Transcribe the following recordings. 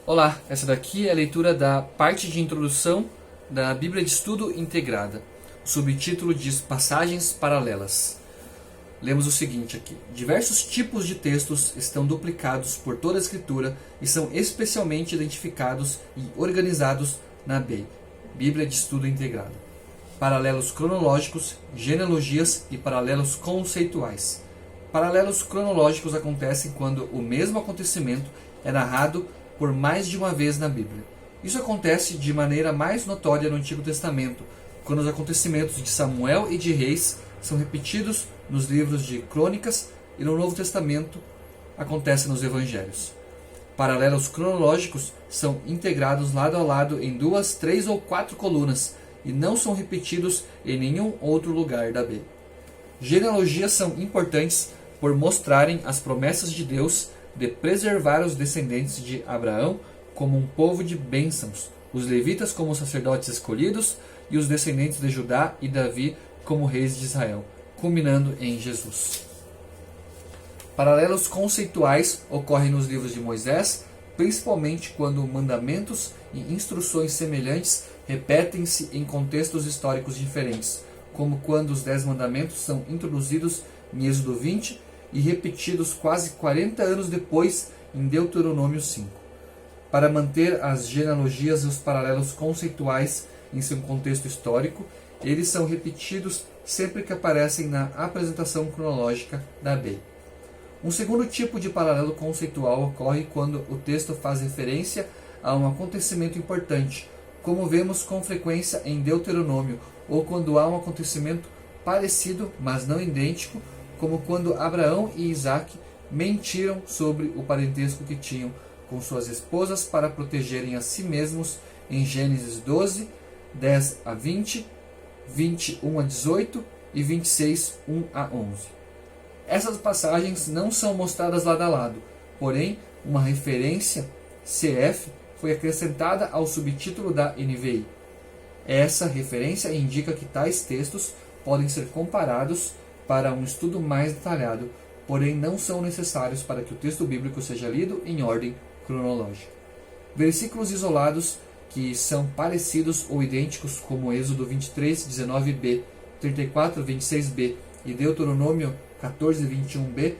Olá, essa daqui é a leitura da parte de introdução da Bíblia de Estudo Integrada. O subtítulo diz Passagens Paralelas. Lemos o seguinte aqui. Diversos tipos de textos estão duplicados por toda a Escritura e são especialmente identificados e organizados na BEI, Bíblia de Estudo Integrada. Paralelos cronológicos, genealogias e paralelos conceituais. Paralelos cronológicos acontecem quando o mesmo acontecimento é narrado por mais de uma vez na Bíblia. Isso acontece de maneira mais notória no Antigo Testamento, quando os acontecimentos de Samuel e de Reis são repetidos nos livros de Crônicas, e no Novo Testamento acontece nos Evangelhos. Paralelos cronológicos são integrados lado a lado em 2, 3 ou 4 colunas e não são repetidos em nenhum outro lugar da Bíblia. Genealogias são importantes por mostrarem as promessas de Deus de preservar os descendentes de Abraão como um povo de bênçãos, os levitas como sacerdotes escolhidos e os descendentes de Judá e Davi como reis de Israel, culminando em Jesus. Paralelos conceituais ocorrem nos livros de Moisés, principalmente quando mandamentos e instruções semelhantes repetem-se em contextos históricos diferentes, como quando os 10 mandamentos são introduzidos em Êxodo 20 e repetidos quase 40 anos depois em Deuteronômio 5. Para manter as genealogias e os paralelos conceituais em seu contexto histórico, eles são repetidos sempre que aparecem na apresentação cronológica da BEI. Um segundo tipo de paralelo conceitual ocorre quando o texto faz referência a um acontecimento importante, como vemos com frequência em Deuteronômio, ou quando há um acontecimento parecido, mas não idêntico, como quando Abraão e Isaac mentiram sobre o parentesco que tinham com suas esposas para protegerem a si mesmos em Gênesis 12, 10 a 20, 21 a 18 e 26, 1 a 11. Essas passagens não são mostradas lado a lado, porém uma referência CF foi acrescentada ao subtítulo da NVI. Essa referência indica que tais textos podem ser comparados para um estudo mais detalhado, porém não são necessários para que o texto bíblico seja lido em ordem cronológica. Versículos isolados que são parecidos ou idênticos, como Êxodo 23, 19b, 34, 26b e Deuteronômio 14, 21b,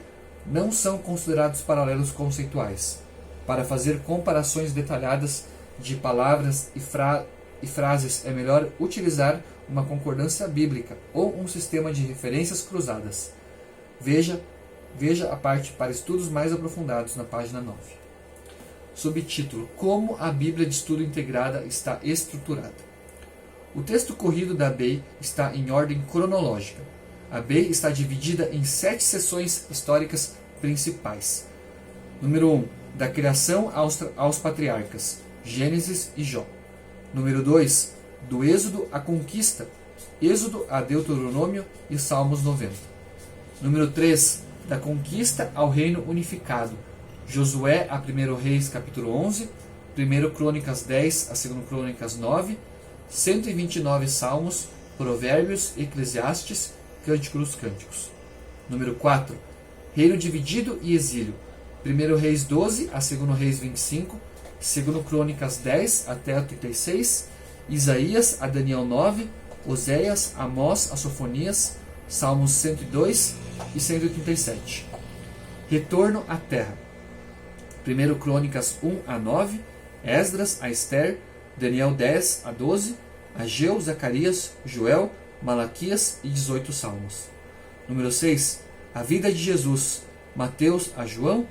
não são considerados paralelos conceituais. Para fazer comparações detalhadas de palavras e frases é melhor utilizar uma concordância bíblica ou um sistema de referências cruzadas. Veja a parte para estudos mais aprofundados na página 9. Subtítulo: Como a Bíblia de Estudo Integrada está estruturada. O texto corrido da BEI está em ordem cronológica. A BEI está dividida em 7 seções históricas principais. Número 1. Da criação aos patriarcas, Gênesis e Jó. Número 2. Do Êxodo à conquista, Êxodo a Deuteronômio e Salmos 90. Número 3. Da conquista ao reino unificado, Josué a 1 Reis capítulo 11, 1 Crônicas 10 a 2 Crônicas 9, 129 Salmos, Provérbios, Eclesiastes, Cântico dos Cânticos. Número 4. Reino dividido e exílio, 1 Reis 12 a 2 Reis 25, 2 Crônicas 10 até 36, Isaías a Daniel 9, Oséias, Amós a Sofonias, Salmos 102 e 137. Retorno à terra, 1 Crônicas 1 a 9, Esdras a Esther, Daniel 10 a 12, Ageu, Zacarias, Joel, Malaquias e 18 Salmos. Número 6. A vida de Jesus, Mateus a João.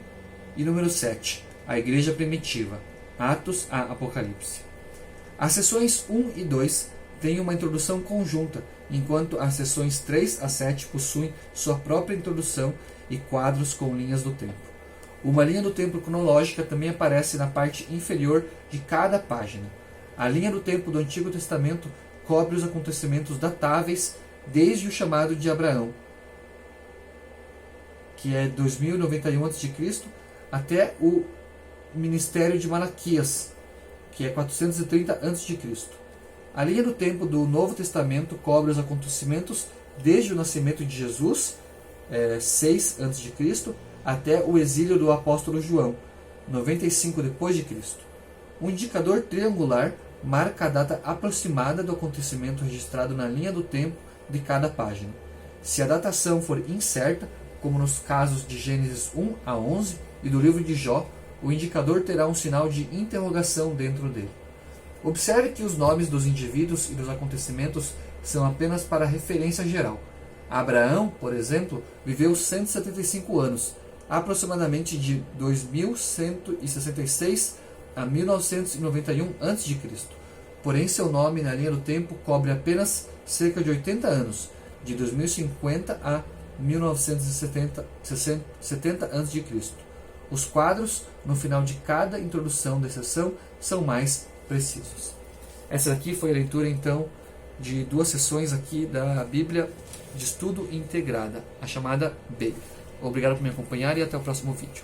E número 7. A igreja primitiva, Atos a Apocalipse. As seções 1 e 2 têm uma introdução conjunta, enquanto as seções 3 a 7 possuem sua própria introdução e quadros com linhas do tempo. Uma linha do tempo cronológica também aparece na parte inferior de cada página. A linha do tempo do Antigo Testamento cobre os acontecimentos datáveis desde o chamado de Abraão, que é 2091 a.C., até o ministério de Malaquias, que é 430 a.C. A linha do tempo do Novo Testamento cobre os acontecimentos desde o nascimento de Jesus, 6 a.C., até o exílio do apóstolo João, 95 depois de Cristo. O indicador triangular marca a data aproximada do acontecimento registrado na linha do tempo de cada página. Se a datação for incerta, como nos casos de Gênesis 1 a 11 e do livro de Jó, o indicador terá um sinal de interrogação dentro dele. Observe que os nomes dos indivíduos e dos acontecimentos são apenas para referência geral. Abraão, por exemplo, viveu 175 anos, aproximadamente de 2166 a 1991 a.C. Porém, seu nome na linha do tempo cobre apenas cerca de 80 anos, de 2050 a 1970 a.C. Os quadros, no final de cada introdução da sessão, são mais precisos. Essa aqui foi a leitura, então, de 2 sessões aqui da Bíblia de Estudo Integrada, a chamada B. Obrigado por me acompanhar e até o próximo vídeo.